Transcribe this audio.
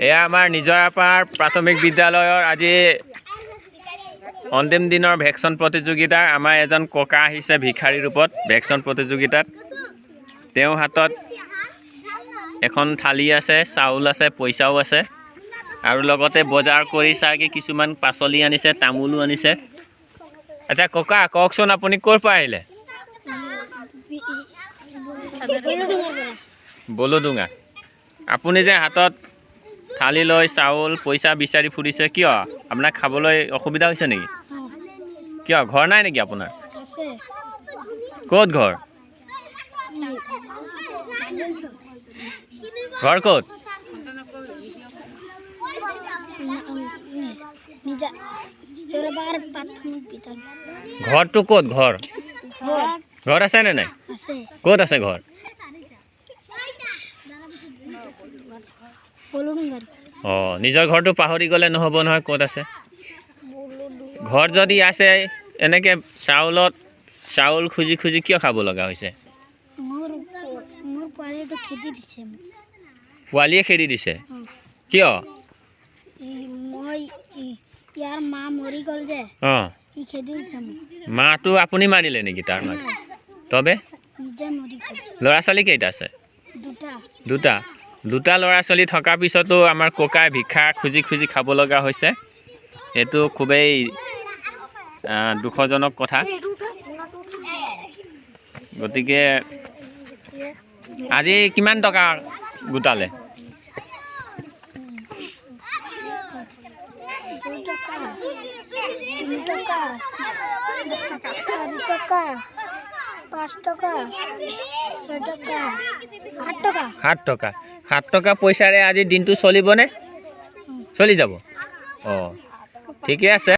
এয়া আমাৰ নিজৰাপাৰ প্ৰাথমিক বিদ্যালয়ৰ আজি অন্তিম দিনৰ ভেকচিন প্ৰতিযোগিতা। আমাৰ এজন ককা আহিছে ভিখাৰী ৰূপত ভেকচিন প্ৰতিযোগিতাত। তেওঁৰ হাতত এখন থালি আছে, চাউল আছে, পইচাও আছে আৰু লগতে বজাৰ কৰি চাগে কিছুমান পাচলি আনিছে, তামোলো আনিছে। আচ্ছা ককা কওকচোন আপুনি ক'ৰ পৰা আহিলে? বলদুঙা। আপুনি যে হাতত থালি লৈ চাউল পইচা বিচাৰি ফুৰিছে কিয়? আপোনাক খাবলৈ অসুবিধা হৈছে নেকি? কিয় ঘৰ নাই নেকি আপোনাৰ? ক'ত ঘৰ? ঘৰ ক'ত? ঘৰটো ক'ত? ঘৰ ঘৰ আছে নে নাই? ক'ত আছে ঘৰ? অঁ নিজৰ ঘৰটো পাহৰি গ'লে নহ'ব নহয়, ক'ত আছে? ঘৰ যদি আছে এনেকৈ চাউল খুজি খুজি কিয় খাব লগা হৈছে? পোৱালীয়ে খেদি দিছে কিয়? অঁ মাটো আপুনি মাৰিলে নেকি? তাৰ মা তবে ল'ৰা ছোৱালী কেইটা আছে? দুটা ল'ৰা ছোৱালী থকাৰ পিছতো আমাৰ ককাই ভিক্ষা খুজি খুজি খাব লগা হৈছে। সেইটো খুবেই দুখজনক কথা। গতিকে আজি কিমান টকা গোটালে? সাত টকা পইচাৰে আজি দিনটো চলিবনে? চলি যাব। অঁ ঠিকে আছে।